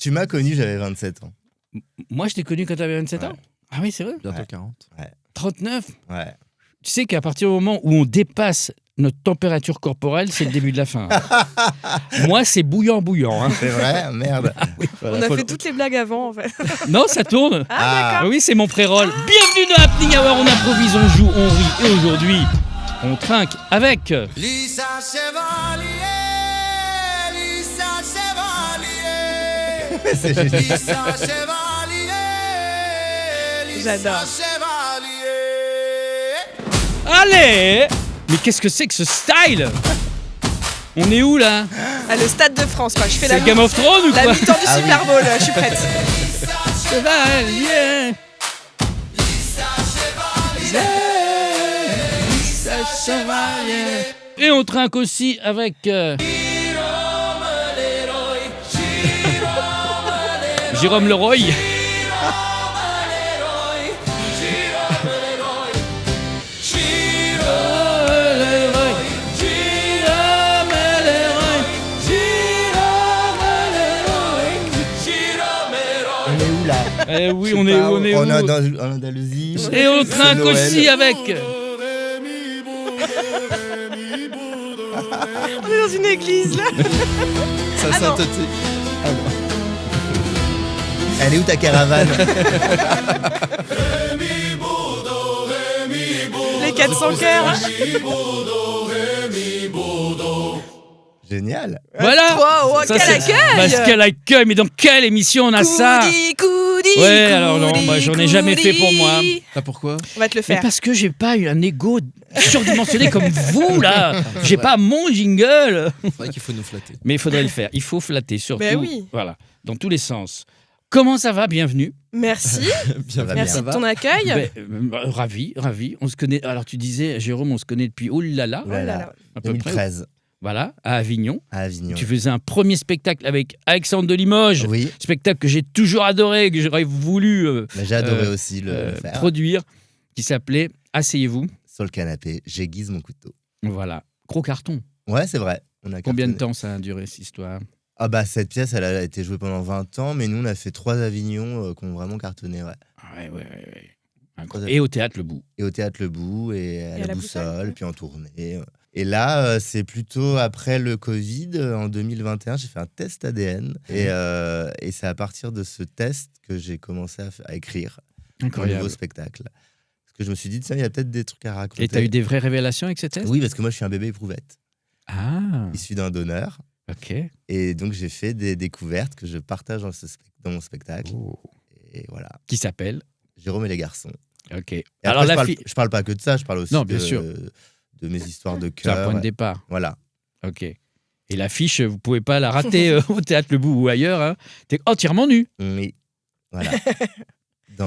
Tu m'as connu, j'avais 27 ans. Moi, je t'ai connu quand t'avais 27 ans. Ouais. Ah oui, c'est vrai. Bientôt Ouais. 40. 39. Ouais. Tu sais qu'à partir du moment où on dépasse notre température corporelle, c'est le début de la fin. Moi, c'est bouillant. Hein. C'est vrai. Merde. On a fait toutes les blagues avant, en fait. Non, ça tourne. Ah, Ah oui, c'est mon pré-roll. Bienvenue dans Happening Hour, on improvise, on joue, on rit. Et aujourd'hui, on trinque avec... Lisa Chevalier, Lisa Chevalier, C'est génial. Lisa Chevalier, Lisa J'adore. Chevalier. Allez. Mais qu'est-ce que c'est que ce style? On est où, là? Ah, le Stade de France, quoi. Je fais la C'est Game of Thrones ou la quoi? mi-temps du Ah oui. Super Bowl, je suis prête. Chevalier. Et on trinque aussi avec... Jérôme Leroy. On est où là? Eh oui, on est où? On est en Andalousie. Et on C'est trinque Noël. aussi avec... On est dans une église, là. Ça Ah non. sainteté. Elle est où ta caravane? Les 400 cœurs. Génial. Voilà. Wow, Ça, quel c'est- accueil. Parce quel accueil, mais dans quelle émission on a ça? Coudi, Ouais, alors non, moi, j'en ai jamais fait pour moi. Ah, pourquoi? On va te le Mais faire. parce que j'ai pas eu un ego surdimensionné comme vous, là. J'ai pas mon jingle. C'est vrai qu'il faut nous flatter. Mais il faudrait le faire. Il faut flatter, surtout. Ben oui. Voilà, dans tous les sens. Comment ça va? Bienvenue. Merci. Ça va Merci bien. de ton accueil. Ravi. On se connaît. Alors, tu disais, Jérôme, on se connaît depuis Oh là là. à peu près. 2013 Voilà, à Avignon. à Avignon. Tu faisais un premier spectacle avec Alexandre de Limoges. Oui, Spectacle que j'ai toujours adoré, que j'aurais voulu mais j'ai adoré aussi le faire. produire, qui s'appelait Asseyez-vous. Sur le canapé, j'aiguise mon couteau. Voilà, gros carton. Ouais, c'est vrai. On a Combien de cartonné. temps ça a duré, cette histoire? Ah bah cette pièce, elle a été jouée pendant 20 ans, mais nous on a fait 3 Avignons qui ont vraiment cartonné, ouais. Ouais. Incroyable. Et au Théâtre Le Bout. Et au Théâtre Le Bout, et à la la Boussole, Boussole, ouais. puis en tournée. Et là, c'est plutôt après le Covid, en 2021, j'ai fait un test ADN. Et c'est à partir de ce test que j'ai commencé à écrire mon Incroyable. nouveau spectacle. Parce que je me suis dit, tiens, il y a peut-être des trucs à raconter. Et t'as eu des vraies révélations avec ce test? Oui, parce que moi, je suis un bébé éprouvette, Ah, issu d'un donneur. ok. Et donc, j'ai fait des découvertes que je partage dans mon spectacle. Oh. Et voilà, Qui s'appelle? Jérôme et les garçons. Ok. Et Alors après, la je fille, parle, je parle pas que de ça, je parle aussi Non, bien sûr. de mes histoires de c'est un cœur. point de départ. Voilà. Ok. Et l'affiche, vous pouvez pas la rater au Théâtre Le Bout ou ailleurs. Hein. T'es entièrement nu. Oui. Voilà.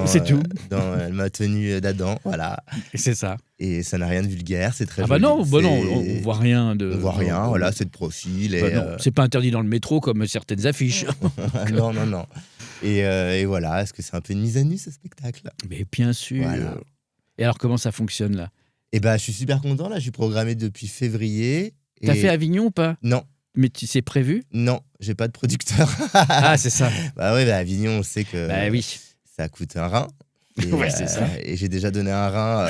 C'est tout. Dans ma tenue d'Adam, voilà. Et c'est ça. Et ça n'a rien de vulgaire, c'est très Ah bah joli. non, C'est- on voit rien de. On voit rien, voilà, c'est de profil. Et, Bah non, c'est pas interdit dans le métro comme certaines affiches. non. Et voilà, est-ce que c'est un peu une mise à nu ce spectacle? Mais bien sûr. Voilà. Et alors comment ça fonctionne là? Et bah je suis super content, là, je suis programmé depuis février. T'as et- fait Avignon ou pas? Non, Mais tu c'est prévu? non, j'ai pas de producteur. Ah c'est ça. Bah ouais, bah Avignon, on sait que Bah oui. ça coûte un rein. Et, Ouais, c'est ça. Et j'ai déjà donné un rein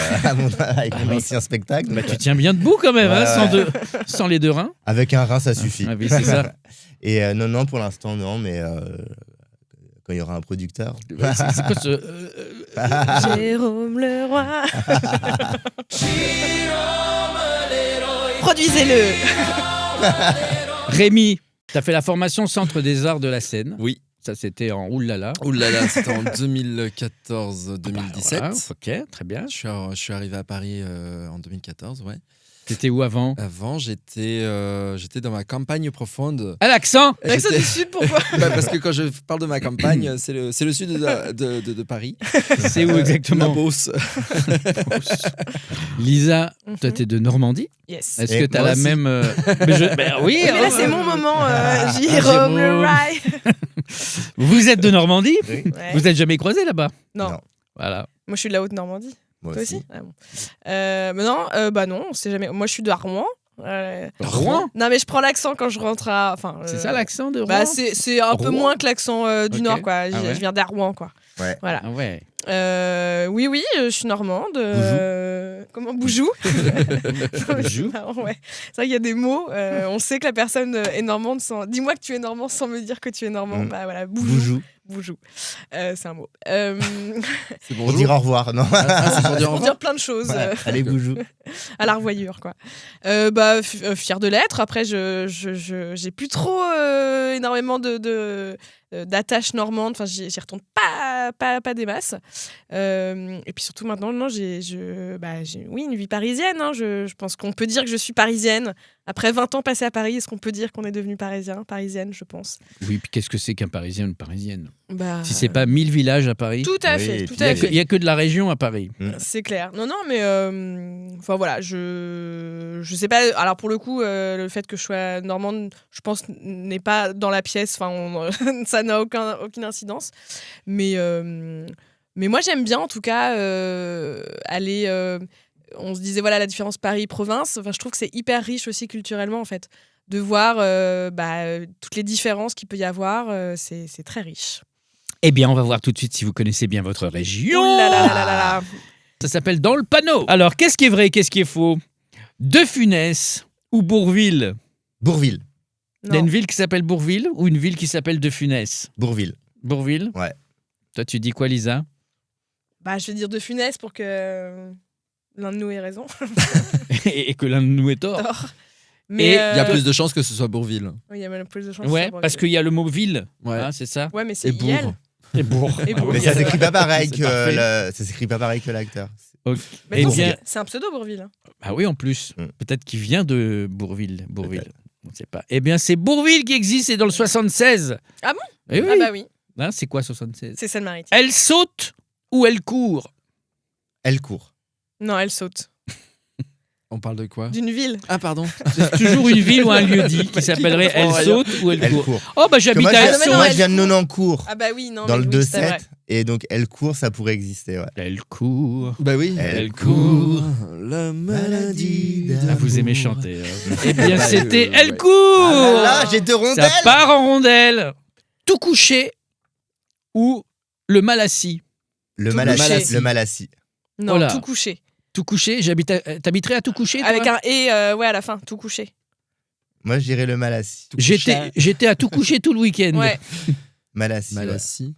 avec mon oui. ancien spectacle. Bah, donc, tu tiens bien debout quand même, Ouais, hein, ouais. sans les deux reins. avec un rein, ça suffit. Ah oui, c'est ça. Et non, pour l'instant, non, mais quand il y aura un producteur. C'est quoi ce... Jérôme Leroy. Produisez-le. Rémi, t'as fait la formation Centre des Arts de la Seine. Oui. Ça, c'était en oulala. Ouh là là, c'était en 2014-2017. Voilà, ok, très bien. Je suis arrivé à Paris en 2014, ouais. T'étais où avant? Avant, j'étais dans ma campagne profonde. À l'accent. L'accent J'étais- du Sud, pourquoi? Bah, parce que quand je parle de ma campagne, c'est le sud de Paris. C'est où La exactement? Beauce. Lisa, toi, t'es de Normandie. Yes. Est-ce Et que t'as moi la aussi. même... Mais oui, Oui, mais là, c'est mon moment, Jérôme. Jérôme Leroy. Vous êtes de Normandie? Oui. Ouais. Vous n'êtes jamais croisés là-bas? Non. Non. Voilà. Moi, je suis de la Haute-Normandie. Moi Toi aussi, Ah bon. Mais non, bah non, on sait jamais. Moi, je suis de Rouen. Rouen. Non, mais je prends l'accent quand je rentre à. Enfin, C'est ça l'accent de Rouen. Bah, c'est un peu Rouen. moins que l'accent du Ok. Nord, quoi. Ah ouais. Je viens d'Arouen, quoi. Ouais. Voilà. Ah ouais. Oui, je suis normande. Comment Boujou Boujou. Ouais. C'est vrai qu'il y a des mots. On sait que la personne est normande sans. Dis-moi que tu es normand sans me dire que tu es normand. Bah voilà, Boujou. Boujou. Boujou. C'est un mot. C'est Pour dire au revoir, non C'est pour dire au Pour revoir. dire plein de choses. Ouais. Allez, Boujou. À la revoyure, quoi. Fière de l'être. Après, j'ai plus trop énormément d'attaches normandes. Enfin, j'y retourne pas des masses. Et puis surtout maintenant, non, j'ai une vie parisienne. Hein. Je pense qu'on peut dire que je suis parisienne. Après 20 ans passés à Paris, est-ce qu'on peut dire qu'on est devenu parisienne, je pense. Oui, puis qu'est-ce que c'est qu'un Parisien ou une Parisienne? Bah, Si c'est pas 1000 villages à Paris. tout à Oui, fait, et tout puis à Il fait. n'y a que de la région à Paris. C'est clair. Non, mais enfin voilà, je sais pas. Alors pour le coup, le fait que je sois normande, je pense n'est pas dans la pièce. Enfin, ça n'a aucune incidence. Mais moi j'aime bien en tout cas aller. On se disait voilà la différence Paris-province. Enfin, je trouve que c'est hyper riche aussi culturellement en fait, de voir toutes les différences qu'il peut y avoir. C'est très riche. Eh bien, on va voir tout de suite si vous connaissez bien votre région. Ouh là là là là là. Ça s'appelle Dans le panneau. Alors, qu'est-ce qui est vrai, qu'est-ce qui est faux? De Funès ou Bourville? Bourville. Il y a Non. une ville qui s'appelle Bourville ou une ville qui s'appelle De Funès? Bourville. Bourville? Ouais. Toi, tu dis quoi, Lisa? Bah, je vais dire de Funès pour que l'un de nous ait raison. Et que l'un de nous est tort. Tort. Et Mais Il y a plus de chances que ce soit Bourville. Oui, il y a même plus de chances. Ouais, pour parce qu'il y a le mot ville, Ouais. hein, c'est ça? Ouais, mais c'est Et Bourg. IL. Et Bourg. Et Bourg. Mais ça s'écrit pas pareil C'est parfait. ça s'écrit pas pareil que l'acteur. Ok. Mais Eh non, bien, c'est un pseudo Bourville. Hein. ah oui, en plus. Mm. Peut-être qu'il vient de Bourville. On ne sait pas. Eh bien, c'est Bourville qui existe, c'est dans le 76. Ah bon? Eh oui. Ah bah oui, Hein, c'est quoi 76? c'est Seine-Maritime. Elle saute ou elle court? Elle court. Non, elle saute. On parle de quoi? D'une ville. Ah, pardon. C'est toujours une ville ou un lieu dit qui s'appellerait Elle saute ou elle Elle court. court. Oh, bah j'habite Moi, à je Elle viens- mais saute. non, moi, elle je viens de court. Nonancourt, Ah bah oui, non. dans mais le oui, c'est 2-7. vrai. Et donc, elle court, ça pourrait exister, ouais. Elle court. Bah oui. Elle court. La maladie maladie. Ah, vous aimez d'amour. chanter. Eh bien, Bah, c'était ouais. Elle court. Ah là là, j'ai deux Ça rondelles. part en rondelle. Tout couché ou le Malassis? Le Tout Malassi. couché. Le Malassi. Non, Oh là. tout couché. Tout couché, t'habiterais à tout couché, toi? Avec un et, ouais, à la fin, tout couché. Moi, je dirais le Malassi. J'étais à tout couché tout le week-end. Ouais. Malassi. ouais. Malassi.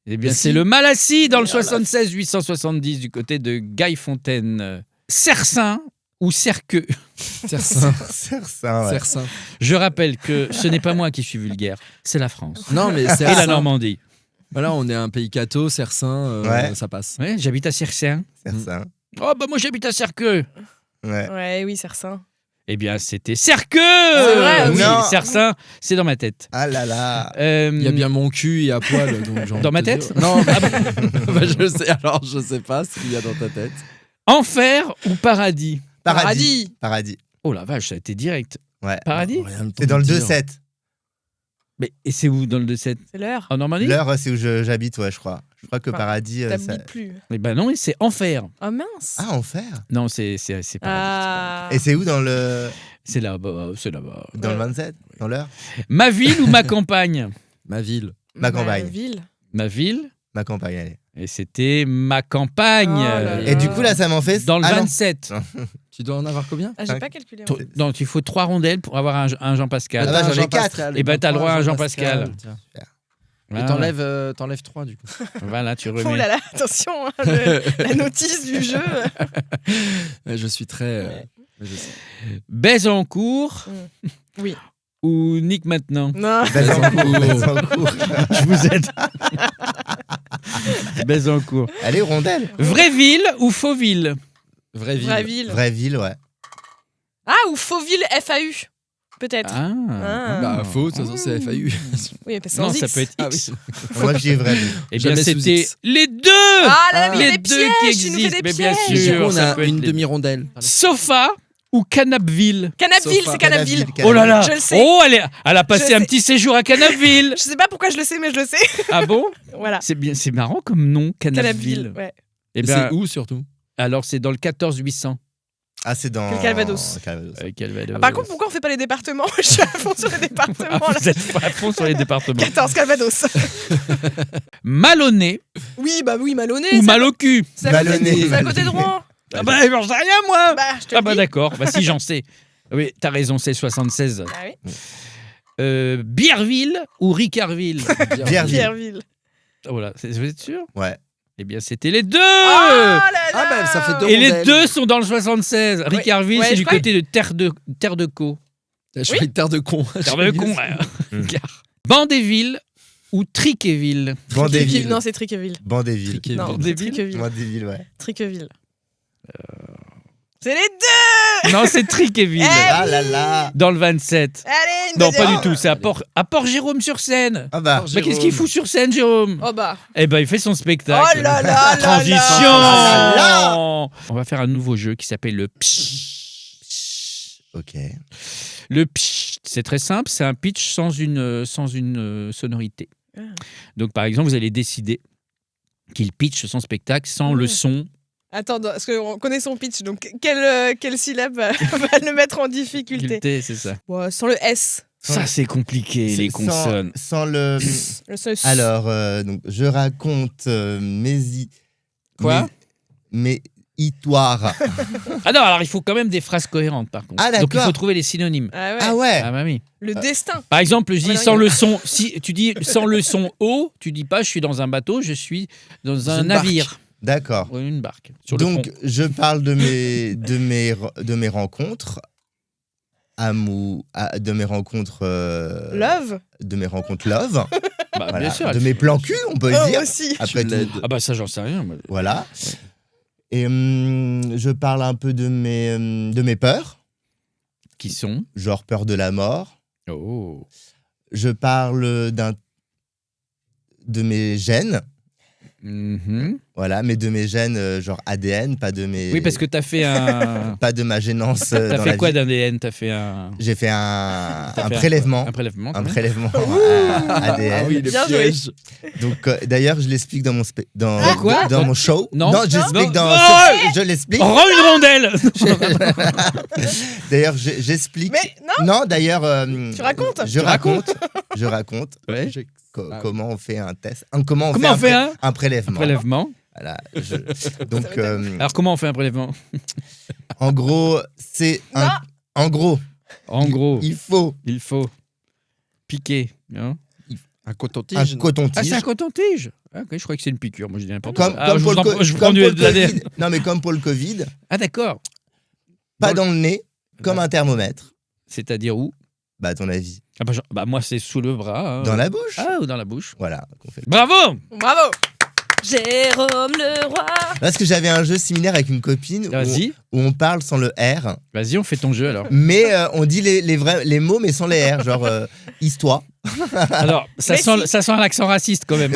Eh bien, Le c'est si. le Malassis dans le Oh là. 76 870 du côté de Gaillefontaine. Cercin ou Cerqueux? Cercin. Cercin, ouais. Cercin. Je rappelle que ce n'est pas moi qui suis vulgaire, c'est la France. Non, mais Et la Cercin. Normandie. Voilà, on est un pays catho, Cercin, Ouais. ça passe. Ouais, j'habite à Cercin. Cercin. Oh, bah moi j'habite à Cerqueux. Ouais. Ouais, oui, Cercin. Eh bien, c'était Cerqueux. C'est vrai, Oui, non. Cercin, c'est dans ma tête. Ah là là. Il y a bien mon cul et à poil. Donc j'ai envie Dans de ma te tête dire- Non, bah, je sais. Alors, je sais pas ce qu'il y a dans ta tête. Enfer ou paradis? Paradis. Paradis. Oh la vache, ça a été direct. Ouais. Paradis? Rien le temps C'est dans de le dire. 2-7. Mais et c'est où dans le 2-7? C'est l'heure. En Normandie? L'heure, c'est où j'habite, ouais, je crois. Je crois que Enfin, Paradis. ça- T'habites plus. Eh ben non, c'est Enfer. Oh mince. Ah, Enfer. Non, c'est paradis. Ah. Et c'est où dans le C'est là-bas, c'est là-bas. dans le 27 Dans l'heure Ma ville ou ma campagne? Ma ville. Ma campagne. Ville. Ma ville. Ma campagne, allez. Et c'était ma campagne. Oh là là. Et du coup, là, ça m'en fait. Dans le Ah non. 27. Tu dois en avoir combien? Ah, j'ai Cinq. pas calculé. Tro- Non, il faut 3 rondelles pour avoir un Jean-Pascal. Ah bah, j'en ai Jean-Pascal. Eh ben, t'as le droit à un Jean-Pascal. Jean-Pascal. Tiens. Voilà. Et t'enlèves 3 du coup. Voilà, tu Oh remets. là là, attention, hein, la notice du jeu. Ouais, je suis très. Je sais. Baise en cours. Oui. Ou nique maintenant. Non. Bazancourt, Bazancourt. Je vous aide. Baise en cours. Allez, rondelle. Vraie ville ou faux ville? Vraie ville. Vraie ville. Vraie ville, ouais. Ah, ou Fauville FAU. Peut-être. Ah. Ah. Bah, faux, de toute façon, c'est FAU. Oui, parce que Non, sans ça X. peut être Ah X. Moi, je dis vraie ville. Eh bien, Jamais sous c'était X. les deux. Ah là là, mais il y a Les des deux pièges, qui il nous fait existent, des mais bien pièges. Et du sûr. coup, on ça a peut être une les- demi-rondelle. Sofa ou Canapville? Canapville, Sofa. c'est Canapville. Oh là là. Je le sais. Oh, elle a passé Je un sais. petit séjour à Canapville. Je sais pas pourquoi je le sais, mais je le sais. Ah bon? Voilà. C'est marrant comme nom, Canapville. Canapville. Ouais. Eh Et ben, c'est où surtout? alors c'est dans le 14 800. Ah, c'est dans. Que le Calvados. Calvados. Par contre, pourquoi on fait pas les départements? Je suis à fond sur les départements. Ah, Là. vous êtes à fond sur les départements. 14 Calvados. Malonné Oui, bah oui, Malonné. ou c'est mal au cul. à côté- Malonné. C'est à côté de Rouen. Ah bah, j'en sais rien, moi. Bah, je te Ah le bah dis. d'accord, bah si j'en sais. Oui, t'as raison, c'est 76. Ah oui. Bierville ou Ricardville? Bierville. Pierreville. Voilà, vous êtes sûr? Ouais. Eh bien, c'était les deux. Ah là là. Ah bah ça fait 2 Et les rondelles. deux sont dans le 76. Ricardville, Ouais, c'est je du crois- côté de Terre de Caux. Je suis une terre de con. Terre de Con, ouais. Bandéville ou Triquéville? Bandéville. Non, c'est Triqueville. Bandéville. Non, c'est Bandéville. Triqueville. Bandéville, ouais. Triqueville. C'est les deux. Non, c'est Triquéville. Ah là là. Dans le 27. Allez, une Non, deuxième. pas du tout, c'est à Port-Jérôme-sur-Seine. Ah bah. Mais qu'est-ce qu'il fout sur scène, Jérôme? Oh bah. Eh ben, il fait son spectacle. Oh là là là Transition. là. Oh là On va faire un nouveau jeu qui s'appelle le pitch. Ok. Le pitch, c'est très simple, c'est un pitch sans une sonorité. Ah. Donc, par exemple, vous allez décider qu'il pitch son spectacle sans le son. Attends, parce qu'on connaît son pitch, donc quelle syllabe va le mettre en difficulté? C'est ça. Ouais, sans le S. Ça, c'est compliqué, les consonnes. Sans le. Le seul S. Alors, donc, je raconte Quoi mes histoires. Ah non, alors il faut quand même des phrases cohérentes, par contre. Ah, Donc, il d'accord. faut trouver les synonymes. Ah ouais. Ah ouais. Ah bah oui. Le destin. Par exemple, je dis Voilà, sans il y a- le son. Si tu dis sans le son eau, tu dis pas je suis dans un bateau, je suis dans un une barque. navire D'accord. ou une barque. Sur le Donc, pont. je parle de mes rencontres. De mes rencontres. Love. De mes rencontres love. Bah, Voilà. bien sûr. De mes plans cul, on peut le Oh, dire. aussi. Après tout. Ah bah ça, j'en sais rien. moi. Voilà. Et je parle un peu de mes peurs, Qui sont genre peur de la mort. Oh. Je parle de mes gènes, Mhm. voilà, mais de mes gènes genre ADN, pas de mes. Oui, parce que t'as fait un. pas de ma gênance T'as dans fait la quoi vie. d'ADN? T'as fait un. J'ai fait un T'as fait prélèvement. Un prélèvement. Un ouais. prélèvement ADN. Ah oui, le Bien joué. piège. Donc d'ailleurs, je l'explique dans mon quoi dans mon show. Non. je l'explique Non. dans Oh je l'explique. Rends une rondelle. D'ailleurs, j'explique. Mais non. Non, d'ailleurs Tu racontes. Je raconte. Je raconte Ouais. comment on fait un test. Comment on Comment fait on fait un prélèvement. Prélèvement. Voilà, donc Alors comment on fait un prélèvement? en gros, c'est en gros, En gros, il faut il faut piquer. Hein. Un un coton-tige. non Ah, c'est coton-tige. un coton-tige. Ah, ok, je crois que c'est une piqûre. Moi, je dis n'importe Comme, quoi. comme je pour vous le en- co- je comme prends pour du le de l'ADN. Covid. Non, mais comme pour le Covid, Ah, d'accord. pas dans le nez, comme un thermomètre. C'est-à-dire où? Bah, à ton avis, Ah bah, moi, c'est sous le bras. hein. dans la bouche. Ah, ou dans la bouche. Voilà. Qu'on fait. Bravo! Bravo. Jérôme Leroy. Parce que j'avais un jeu similaire avec une copine Vas-y, où on parle sans le R, vas-y, on fait ton jeu alors. mais on dit les mots, mais sans les R, genre histoire. Alors, ça Mais sent, si. ça sent l'accent raciste quand même.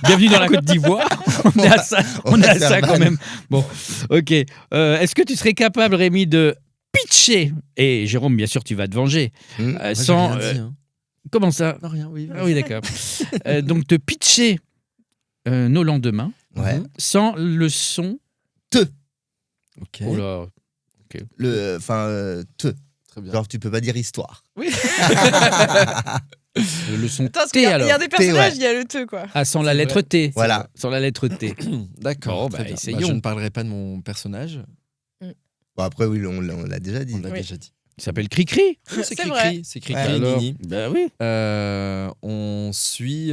Bienvenue dans la Côte d'Ivoire. On est à ça, On est à va ça faire quand mal. même. Bon, ok. Est-ce que tu serais capable, Rémi, de pitcher? Et Jérôme, bien sûr, tu vas te venger. Hmm. Moi, j'ai Sans. rien dit, hein. Comment ça? Non, rien, oui. Ah oui, d'accord. Donc, te pitcher nos lendemains Ouais. sans le son. Ok. Oh là. Très bien. Genre, tu peux pas dire histoire. Le son Attends, parce T qu'il y a alors. des personnages, ouais. il y a le te quoi. Ah, sans la C'est lettre vrai. T. Voilà. Sans la lettre T. D'accord. Bon, très bah, bien. essayons. Je ne parlerai pas de mon personnage. Bon, après, oui, on l'a déjà dit. On l'a Oui. déjà dit. Il s'appelle Cricri. Oui, C'est c'est vrai. Cricri. C'est Cricri Ouais, et Alors, Nini. bah oui. On suit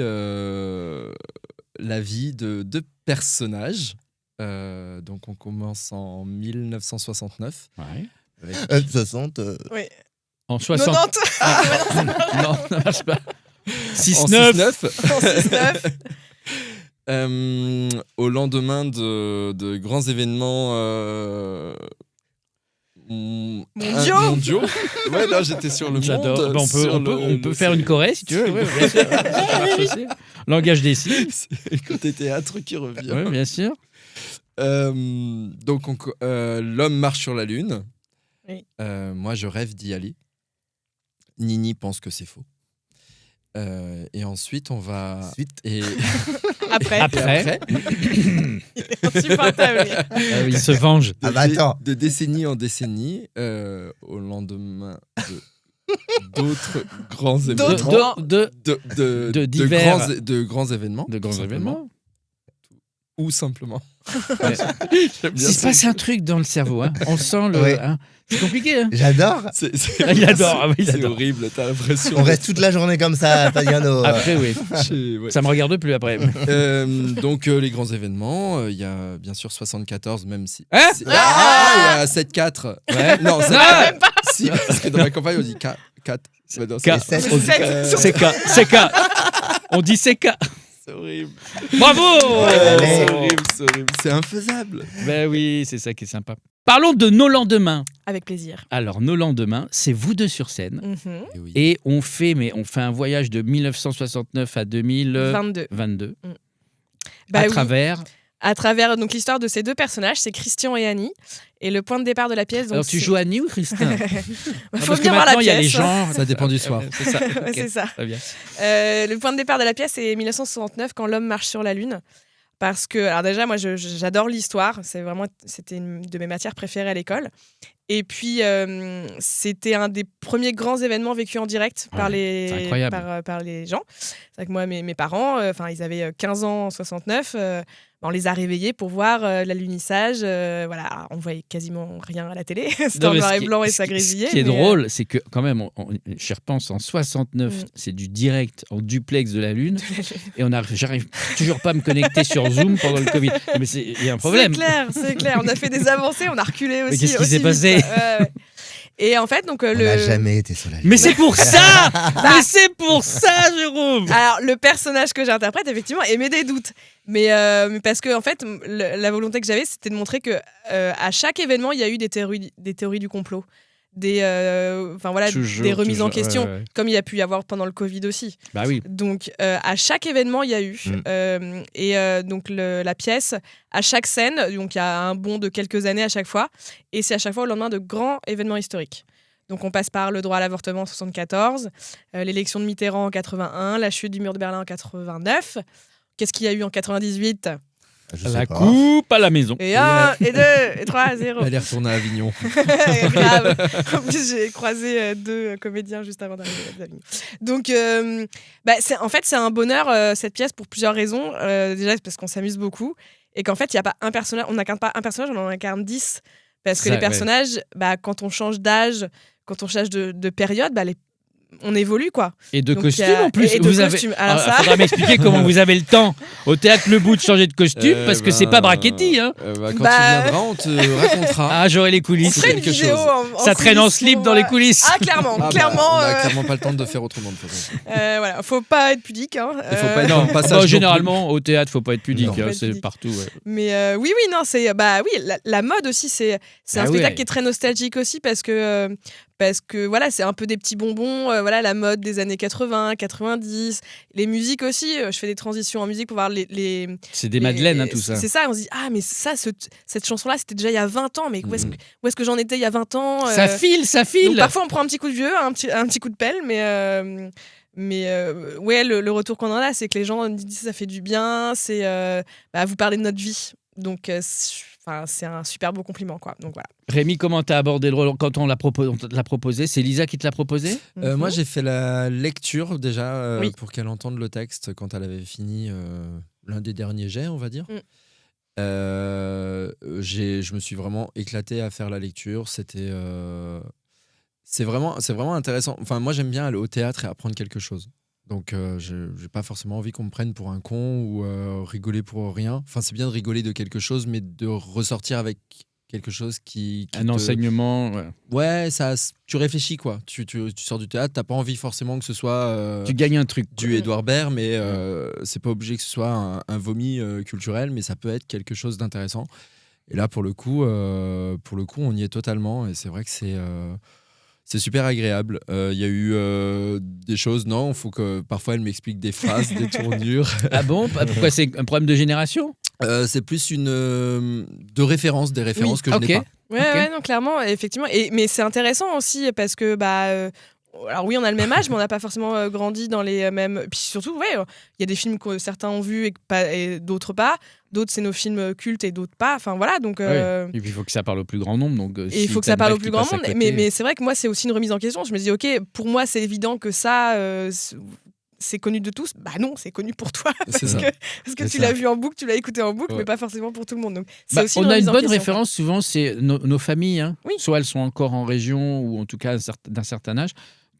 la vie de deux personnages. Donc on commence en 1969. Ouais. Avec 60. Oui. En 60. 90. Non, ça marche pas. en 6-9. 6-9. 169. Au lendemain de grands événements mondiaux. Ouais, là j'étais sur le J'adore. monde. Bah, on peut faire une choré si tu veux. Ouais, bien sûr. Ça marche aussi. Langage des signes. C'est le côté théâtre qui revient. Oui, bien sûr. Donc l'homme marche sur la lune. Oui. Moi je rêve d'y aller. Nini pense que c'est faux. Et ensuite, on va. Suite. Et Après, Après, insupportable. il se venge. Ah bah attends. de décennie en décennie, au lendemain d'autres grands D'autres événements. De divers- de grands événements. De grands tout simplement. événements. Ou simplement. Ouais. J'aime bien Il se ça. passe un truc dans le cerveau. Hein. On sent le. Ouais. Hein. C'est compliqué. Hein. J'adore. Il adore, ah oui, il C'est adore. horrible, t'as l'impression. On reste toute la journée comme ça, Fabiano. Après, oui. Ouais. Ça me regarde plus après. Donc les grands événements, il y a bien sûr 74, même si. Hein il y a 7-4. Ouais. Non, c'est Ah si, parce que dans ma campagne, on dit 4. Non, K. c'est sept. On dit- Sept. C'est K. On dit c'est K. horrible. Bravo. Allez. C'est horrible. C'est infaisable. Ben oui, c'est ça qui est sympa. Parlons de nos lendemains. Avec plaisir. Alors, nos lendemains, c'est vous deux sur scène. Mhm. Et oui. Et on fait un voyage de 1969 à 2022. 22. à Bah oui. travers. À travers donc l'histoire de ces deux personnages, c'est Christian et Annie. Et le point de départ de la pièce. Donc, Alors, tu c'est- joues Annie ou Christin Bah, Parce faut que venir voir la maintenant, il y a les pièce. genres. Ça dépend du soir. C'est ça. Ouais, Ok, c'est ça. très bien. Le point de départ de la pièce, c'est 1969, quand l'homme marche sur la Lune. Parce que, alors déjà, moi, j'adore l'histoire. C'était une de mes matières préférées à l'école. Et puis, c'était un des premiers grands événements vécus en direct par, c'est incroyable. par les gens. C'est vrai que moi, mes parents, ils avaient 15 ans en 69. On les a réveillés pour voir l'alunissage. Voilà, alors, on voyait quasiment rien à la télé. C'était Non, en mais noir ce et qui- blanc et ce ça qui- grésillait. Ce qui est mais, drôle, c'est que quand même, j'y repense, en 69, Mm. c'est du direct en duplex de la Lune. Et j'arrive toujours pas à me connecter sur Zoom pendant le Covid. Mais il y a un problème. C'est clair. On a fait des avancées, on a reculé aussi. qu'est-ce qui aussi s'est vite, passé quoi. Ouais. Et en fait, donc On n'a jamais été sur la Lune. Mais c'est pour ça Mais c'est pour ça, Jérôme Alors, le personnage que j'interprète, effectivement, émet des doutes. Mais parce que, en fait, la volonté que j'avais, c'était de montrer que à chaque événement, il y a eu des théories du complot. Toujours, des remises en toujours, question, ouais. comme il y a pu y avoir pendant le Covid aussi. Bah oui. Donc, à chaque événement, il y a eu. Donc, la pièce, à chaque scène, donc il y a un bond de quelques années à chaque fois. Et c'est à chaque fois au lendemain de grands événements historiques. Donc, on passe par le droit à l'avortement en 74, l'élection de Mitterrand en 81, la chute du mur de Berlin en 89. Qu'est-ce qu'il y a eu en 98 ? Je sais La pas. coupe à la maison. Et 1, et 2, et 3, 0. Elle est retournée à Avignon. Grave. En plus, j'ai croisé 2 comédiens juste avant d'arriver à Avignon. Donc, c'est un bonheur, cette pièce, pour plusieurs raisons. Déjà, c'est parce qu'on s'amuse beaucoup. Et qu'en fait, il y a pas un personnage, on n'incarne pas un personnage, on en incarne 10. Parce que Ça, les personnages, quand on change d'âge, quand on change de période, on évolue, quoi. Et de Donc, costume il y a- en plus. et de Vous avez... costume. Alors ça- faudra m'expliquer comment vous avez le temps au théâtre Le Bout de changer de costume, parce que c'est pas Brachetti. Hein. Quand tu Bah- viendras, on te racontera. Ah, j'aurai les On coulisses. ferait une quelque vidéo chose. en Ça traîne en coulisses slip pour, dans les coulisses. Ah, clairement, Ah bah, clairement. on a clairement pas le temps de faire autrement de toute façon. Voilà, faut pas être pudique. Hein. Il faut pas être Non, dans le passage bah, non plus. généralement, au théâtre, faut pas être pudique. Non. hein, Faut pas être c'est pudique. partout. Ouais. Mais oui, non, c'est la mode aussi, c'est Ah un oui, spectacle ouais. qui est très nostalgique aussi parce que voilà, c'est un peu des petits bonbons, voilà, la mode des années 80, 90, les musiques aussi. Je fais des transitions en musique pour voir les C'est des madeleines, hein, tout ça. C'est ça, on se dit ah mais ça, cette chanson-là, c'était déjà il y a 20 ans, mais où est-ce que j'en étais il y a 20 ans Ça file, ça file. Donc parfois on prend un petit coup de vieux, un petit coup de pelle, mais ouais, le retour qu'on en a, c'est que les gens disent ça fait du bien, c'est vous parlez de notre vie. Donc c'est un super beau compliment, quoi. Donc voilà. Rémi, comment t'as abordé le rôle quand on te l'a proposé? C'est Lisa qui te l'a proposé? Moi, j'ai fait la lecture déjà Oui. pour qu'elle entende le texte quand elle avait fini l'un des derniers jets, on va dire. Je me suis vraiment éclaté à faire la lecture. C'est vraiment intéressant. Enfin, moi, j'aime bien aller au théâtre et apprendre quelque chose. Donc, j'ai pas forcément envie qu'on me prenne pour un con ou rigoler pour rien. Enfin, c'est bien de rigoler de quelque chose, mais de ressortir avec quelque chose qui Un enseignement. Ouais. Ouais, tu réfléchis, quoi. Tu sors du théâtre, t'as pas envie forcément que ce soit Tu gagnes un truc. du Édouard Baird, mais c'est pas obligé que ce soit un vomi culturel, mais ça peut être quelque chose d'intéressant. Et là, pour le coup, on y est totalement. Et c'est vrai que c'est super agréable. Il y a eu des choses, non, il faut que parfois elle m'explique des phrases, des tournures. Ah bon? Pourquoi c'est un problème de génération? C'est plus des références que je ok. n'ai pas. Ouais, non, clairement, effectivement. Mais c'est intéressant aussi parce que alors oui, on a le même âge, mais on n'a pas forcément grandi dans les mêmes. Puis surtout, il y a des films que certains ont vus et d'autres pas. D'autres, c'est nos films cultes et d'autres pas. Enfin voilà, donc. Et puis il faut que ça parle au plus grand nombre. Donc, et il faut que ça parle au plus grand nombre. Mais c'est vrai que moi, c'est aussi une remise en question. Je me dis, ok, pour moi, c'est évident que ça. C'est connu de tous. Bah non, c'est connu pour toi parce que tu l'as vu en boucle, tu l'as écouté en boucle, mais pas forcément pour tout le monde. Donc c'est aussi on a une bonne question, référence souvent, c'est nos familles. Hein. Oui. Soit elles sont encore en région ou en tout cas d'un certain âge.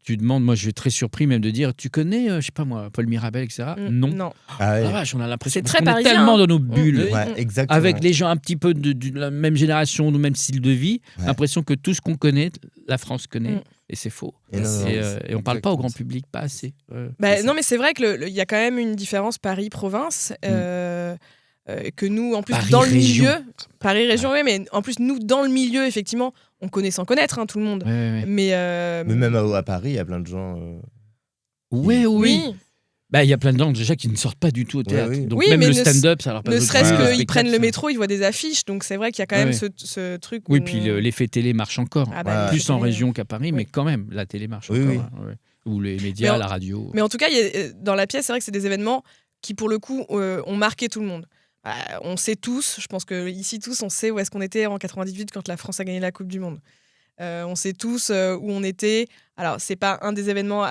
Tu demandes, moi je suis très surpris même de dire, tu connais, je sais pas moi, Paul Mirabel, etc. Non. Ah ouais. Ah vache, on a l'impression C'est très qu'on est parisien, tellement hein. dans nos bulles. Ouais, exactement. Avec les gens un petit peu de la même génération, du même style de vie, l'impression que tout ce qu'on connaît, la France connaît, et c'est faux. Et on parle pas au grand public, pas assez. Non, mais c'est vrai qu'il y a quand même une différence Paris-province. Que nous, en plus, Paris dans le région. milieu, Paris région, oui, mais en plus, nous, dans le milieu, effectivement, on connaît sans connaître, hein, tout le monde. Ouais. Mais même à Paris, il y a plein de gens. Oui. Bah, il y a plein de gens déjà qui ne sortent pas du tout au théâtre. Oui. Donc Oui, même mais le stand-up, ça leur passe. ne serait-ce qu'ils spectacle, prennent le ça. métro, ils voient des affiches, donc c'est vrai qu'il y a quand même ce truc. Oui, où- puis l'effet télé marche encore. Ah bah, Plus l'effet en télé, région qu'à Paris, mais quand même, la télé marche Oui, encore. oui. Hein, ouais. Ou les médias, Mais la radio. Mais en tout cas, dans la pièce, c'est vrai que c'est des événements qui, pour le coup, ont marqué tout le monde. On sait tous, je pense qu'ici tous, on sait où est-ce qu'on était en 98 quand la France a gagné la Coupe du Monde. On sait tous où on était. Alors, c'est pas un des événements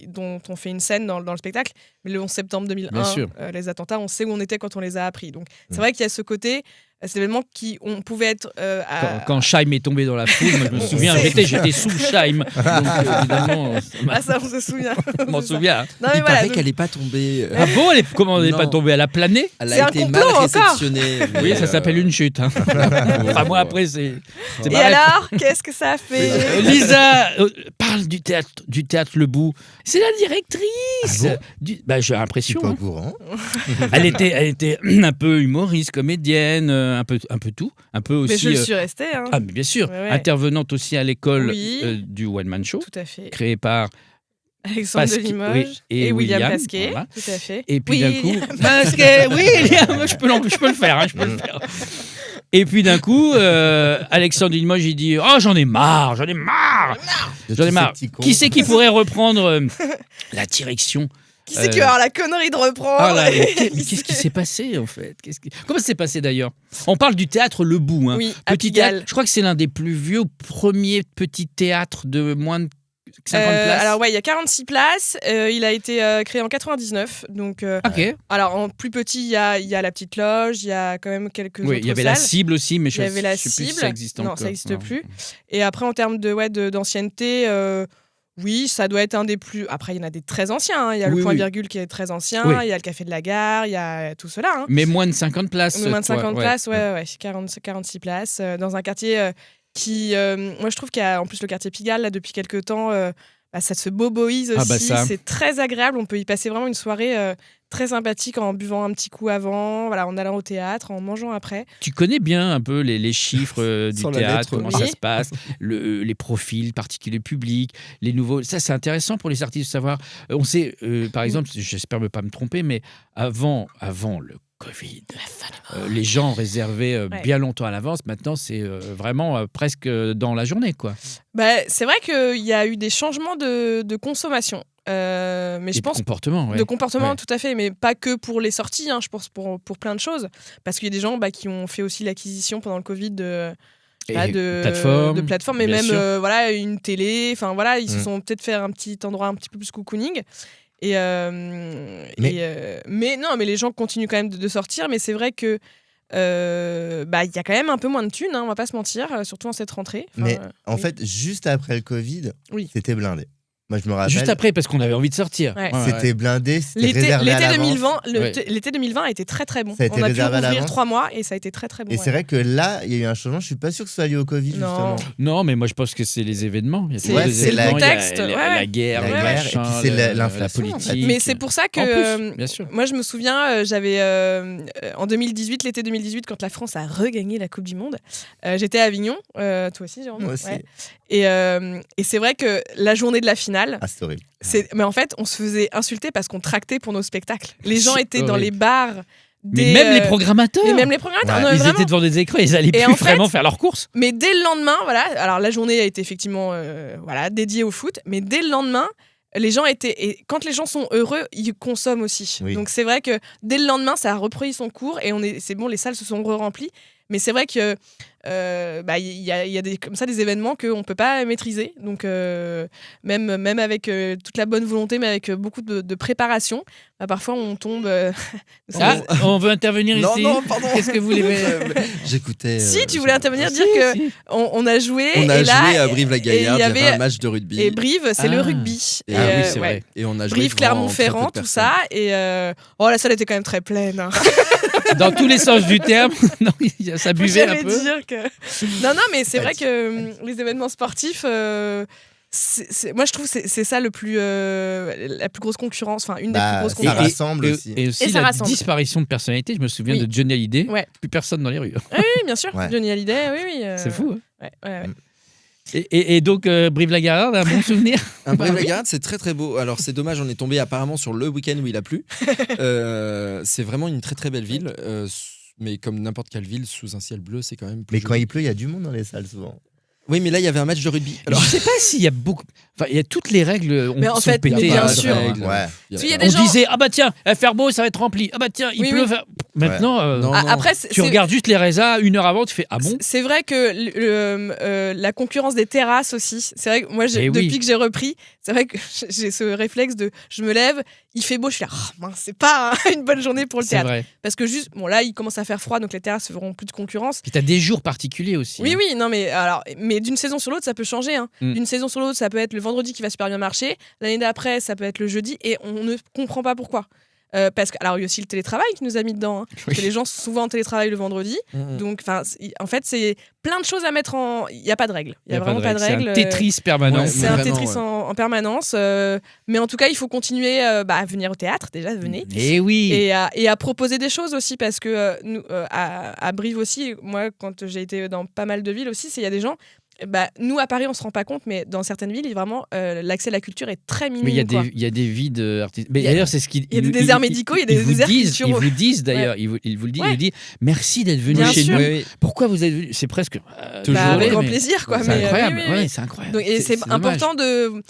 dont on fait une scène dans le spectacle, mais le 11 septembre 2001, les attentats, on sait où on était quand on les a appris. Donc, c'est vrai qu'il y a ce côté, ces événements qui on pouvait être. Quand Scheim est tombé dans la foule, moi, je me souviens, j'étais sous Scheim. Donc, évidemment, ça, on se souvient. je m'en souviens. Hein. Non, mais Il voilà, paraît donc- qu'elle n'est pas tombée. Ah bon, comment elle n'est Non. pas tombée? Elle a plané? Elle C'est a un été complot, mal encore. réceptionnée. Oui, mais, ça s'appelle une chute. Hein. Enfin, moi, après, c'est Et pareil. alors, qu'est-ce que ça fait Lisa parle du théâtre Le Bout. C'est la directrice. Ah J'ai Je l'impression. suis pas Hein. au courant. Elle était un peu humoriste, comédienne, un peu tout, un peu aussi. Mais je le suis restée. Hein. Ah, mais bien sûr, Ouais. intervenante aussi à l'école Oui. du One Man Show, Tout à fait. créée par. Alexandre Pasquier, de Limoges oui, et William William, Pasquier. voilà. Tout à fait. Et puis d'un coup, William. Pasquier, William, je peux le faire, hein, je peux le faire. Et puis d'un coup, Alexandre de Limoges, il dit, oh j'en ai marre. De J'en ai tous ces marre. petits cons. Qui c'est qui pourrait reprendre la direction? Qui c'est qui va avoir la connerie de reprendre Ah là, mais qu'est-ce qui s'est passé en fait? Comment ça s'est passé d'ailleurs? On parle du théâtre Le Bout. Hein. Oui, à Petit Pigalle. théâtre, je crois que c'est l'un des plus vieux premiers petits théâtres de moins de 50 places. Alors ouais, il y a 46 places. Il a été créé en 99. Donc, Ok. alors en plus petit, il y a la petite loge. Il y a quand même quelques Oui, autres il y avait la salles. cible aussi, mais Il y avait la je sais plus si cible. ça existe encore. Non, ça n'existe Non. plus. Et après, en termes d'ancienneté, oui, ça doit être un des plus. Après, il y en a des très anciens. Hein. Il y a Oui, le point oui. virgule qui est très ancien. Oui. Il y a le café de la gare. Il y a tout cela. Hein. Mais moins de 50 places. Moins de 50 ouais. places, ouais. 46 places dans un quartier qui, moi, je trouve qu'il y a en plus le quartier Pigalle là depuis quelques temps. Ça se boboise aussi. Ah bah ça. C'est très agréable. On peut y passer vraiment une soirée très sympathique en buvant un petit coup avant, voilà, en allant au théâtre, en mangeant après. Tu connais bien un peu les chiffres du Sans la théâtre, lettre, comment oui. ça se passe, les profils particuliers publics, les nouveaux. Ça, c'est intéressant pour les artistes de savoir. On sait, par exemple, j'espère ne pas me tromper, mais avant le Covid, les gens réservaient bien longtemps à l'avance. Maintenant, c'est vraiment presque dans la journée, quoi. C'est vrai qu'il y a eu des changements de consommation. Mais je pense comportement, ouais. de comportement, Ouais. tout à fait, mais pas que pour les sorties, hein, je pense pour plein de choses. Parce qu'il y a des gens qui ont fait aussi l'acquisition pendant le Covid de plateformes, mais bien même sûr. voilà, une télé. Enfin voilà, ils se Mm. sont peut-être fait un petit endroit un petit peu plus cocooning. Mais non, mais les gens continuent quand même de sortir. Mais c'est vrai que il y a quand même un peu moins de thunes, hein, on va pas se mentir, surtout en cette rentrée. Enfin, Mais en oui. fait, juste après le Covid, Oui. c'était blindé. Moi, je me rappelle. Juste après, parce qu'on avait envie de sortir. Ouais. C'était blindé, c'était L'été réservé à l'avance. 2020, Ouais. l'été 2020 a été très très bon. Ça a été On a pu réservé à ouvrir l'avance. 3 mois et ça a été très très bon. Et ouais. c'est vrai que là, il y a eu un changement. Je suis pas sûr que ce soit lié au Covid, Non. justement. Non, mais moi je pense que c'est les événements. Il y a C'est- toujours des c'est le événements, il y a contexte, la ouais. guerre, La le guerre, et machin, puis c'est la l'inflation, en fait. politique. Mais c'est pour ça que En plus, bien sûr. moi je me souviens, j'avais en 2018, l'été 2018, quand la France a regagné la Coupe du Monde, j'étais à Avignon, toi aussi Jérôme. Moi aussi. Ouais. Et c'est vrai que la journée de la finale, Ah, c'est horrible. mais en fait on se faisait insulter parce qu'on tractait pour nos spectacles. Les gens C'est étaient dans horrible. les bars Mais même les programmateurs. Et même les programmateurs. Ouais. Non, mais Ils vraiment. étaient devant des écrans, ils allaient Et plus en fait- vraiment faire leurs courses. Mais dès le lendemain, voilà, alors la journée a été effectivement dédiée au foot, mais dès le lendemain, les gens étaient. Et quand les gens sont heureux, ils consomment aussi. Oui. Donc c'est vrai que dès le lendemain, ça a repris son cours et c'est bon, les salles se sont remplies. Mais c'est vrai que il y a comme ça des événements qu'on ne peut pas maîtriser. Donc même avec toute la bonne volonté, mais avec beaucoup de préparation, parfois on tombe. Ah, on veut intervenir Non, ici. non, pardon. Qu'est-ce que vous voulez J'écoutais. Si tu voulais intervenir, Si, dire que si. on a joué. On a et là, joué à Brive-la-Gaillarde, et il y avait un match de rugby. Et Brive, c'est le Ah. rugby. Et Et, Ah oui, c'est ouais. vrai. Et on a joué Brive, devant Clermont-Ferrand, très peu de tout ça. Et la salle était quand même très pleine. Hein. Dans tous les sens du terme, non, ça buvait un J'allais peu. dire que. Non, les c'est vrai que les événements sportifs. Moi, je trouve que c'est ça la plus grosse concurrence, enfin une des plus grosses Ça concurrences. rassemble aussi. Et aussi Et ça la rassemble. disparition de personnalité. Je me souviens Oui. de Johnny Hallyday. Ouais. Plus personne dans les rues. Oui, bien sûr. Ouais. Johnny Hallyday, oui. C'est fou. Hein. Ouais. Et donc, Brive-la-Gaillarde, un bon souvenir. Un Brive-la-Gaillarde, c'est très très beau. Alors c'est dommage, on est tombé apparemment sur le week-end où il a plu. C'est vraiment une très très belle ville. Mais comme n'importe quelle ville sous un ciel bleu, c'est quand même plus Mais quand joli. il pleut, il y a du monde dans les salles souvent. Oui, mais là il y avait un match de rugby. Alors, Je sais pas s'il y a beaucoup. Enfin, il y a toutes les règles. Mais en sont fait, pétées. bien hein. sûr. règles. Ouais. Il y a On des gens- disait ah bah tiens, elle va faire beau, ça va être rempli. Ah bah tiens, il Oui, pleut. oui. Maintenant, Non, Ah, non. après, tu regardes juste les résas 1 heure avant, tu fais ah bon. C'est vrai que la concurrence des terrasses aussi. C'est vrai que moi, Eh oui. depuis que j'ai repris, c'est vrai que j'ai ce réflexe de je me lève, il fait beau, je suis là, oh, mince, c'est pas une bonne journée pour le C'est théâtre. vrai. Parce que juste, bon là, il commence à faire froid, donc les terrasses ne feront plus de concurrence. Puis t'as des jours particuliers aussi. Oui, hein. oui, non, mais d'une saison sur l'autre, ça peut changer. Hein. Mm. D'une saison sur l'autre, ça peut être le vendredi qui va super bien marcher. L'année d'après, ça peut être le jeudi, et on ne comprend pas pourquoi. Parce que, alors, il y a aussi le télétravail qui nous a mis dedans. Hein. Oui. Parce que les gens sont souvent en télétravail le vendredi. Mhm. Donc, en fait, c'est plein de choses à mettre en. Il n'y a pas de règles. Il n'y a vraiment pas de C'est règles. un Tetris permanent. Ouais, C'est un Vraiment, Tetris ouais. en permanence. Mais en tout cas, il faut continuer à venir au théâtre. Déjà, venez. Et oui. Et à proposer des choses aussi, parce que nous, à Brive aussi, moi, quand j'ai été dans pas mal de villes aussi, il y a des gens. Nous, à Paris, on se rend pas compte, mais dans certaines villes, vraiment, l'accès à la culture est très minime. Mais il quoi. y a des vides artistiques. Mais Il y a- d'ailleurs, c'est ce qu'ils. il y a des déserts médicaux, il y a des ils vous déserts disent, culturels. Ils vous disent d'ailleurs, ils vous le disent, Ouais. ils vous disent merci d'être venu Bien chez sûr. nous. Oui, oui. Pourquoi vous êtes venu C'est presque. Toujours, Avec ouais, grand mais- plaisir, quoi. C'est mais, incroyable. oui, oui, Ouais, oui. c'est incroyable. Donc, et c'est dommage. important de.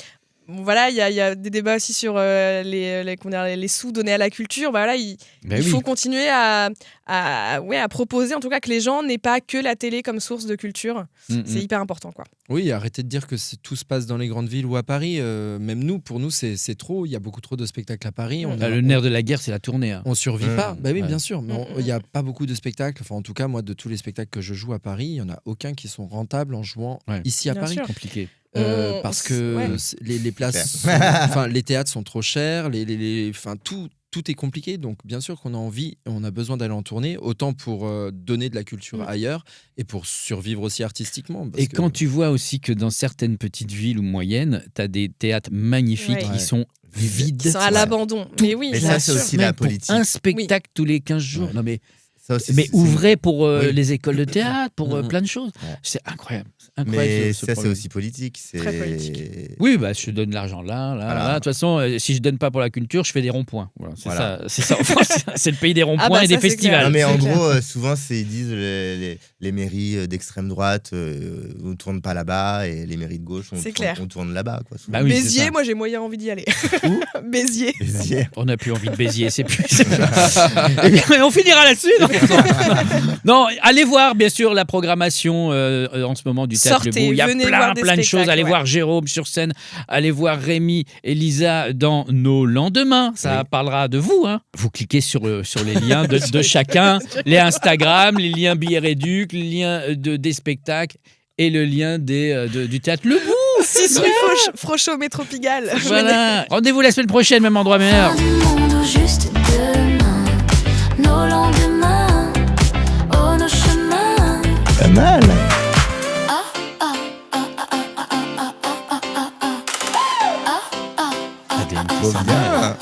Voilà, il y a des débats aussi sur les sous donnés à la culture. Voilà, il Ben oui. faut continuer à proposer, en tout cas, que les gens n'aient pas que la télé comme source de culture. Mm, C'est mm. hyper important, quoi. Oui, arrêtez de dire que tout se passe dans les grandes villes ou à Paris. Même nous, pour nous, c'est trop. Il y a beaucoup trop de spectacles à Paris. Mm. Ah, le nerf de la guerre, c'est la tournée. hein. On survit Mmh. pas. Bah oui, Ouais. bien sûr. Mais Mmh. il n'y a pas beaucoup de spectacles. Enfin, en tout cas, moi, de tous les spectacles que je joue à Paris, il n'y en a aucun qui sont rentables en jouant Ouais. ici à Bien Paris. sûr. Compliqué. Parce que Ouais. les places, enfin les théâtres sont trop chers, enfin tout est compliqué. Donc bien sûr qu'on a envie, on a besoin d'aller en tournée, autant pour donner de la culture Mm. ailleurs et pour survivre aussi artistiquement. parce Et que- quand tu vois aussi que dans certaines petites villes ou moyennes, tu as des théâtres magnifiques Ouais. qui sont vides. Ils sont à Ouais. l'abandon. Mais oui, Mais bien ça, c'est sûr. aussi Même la pour politique. un spectacle tous les 15 jours. Ouais. Non mais Ça aussi, mais c'est- ouvrez pour Oui. les écoles de théâtre, pour Mhm. plein de choses. Ouais. C'est incroyable. C'est incroyable Mais ce ça, c'est problème. aussi politique. Très politique. Oui, bah, je donne l'argent là. Voilà. De toute façon, si je donne pas pour la culture, je fais des ronds-points. Voilà, c'est Voilà. ça. C'est ça. En France, c'est le pays des ronds-points Ah bah, et des ça, c'est festivals. clair. Non, mais en C'est clair. gros, souvent, ils disent les mairies d'extrême droite, on ne tourne pas là-bas, et les mairies de gauche, C'est clair. on tourne là-bas. Quoi, souvent. Bah oui, c'est Béziers, ça. moi j'ai moyen envie d'y aller. Où Béziers. Béziers. On n'a plus envie de Béziers, c'est plus. Eh bien, on finira là-dessus. Non, allez voir bien sûr la programmation en ce moment du Théâtre Sortez, Le Bout. Il y a venez plein voir des de choses. spectacles, Allez ouais. voir Jérôme sur scène, allez voir Rémi et Lisa dans Nos lendemains. Ça Oui. parlera de vous. Hein. Vous cliquez sur les liens de chacun, les Instagram, les liens billets réducs, les liens des spectacles et le lien du Théâtre Le Bout. 6 rue Frochot, métro Pigalle. Voilà. Rendez-vous la semaine prochaine, même endroit, même heure. Fin du monde juste demain, nos lendemains, oh nos chemins. Pas mal. Ah, t'es une Trop bien.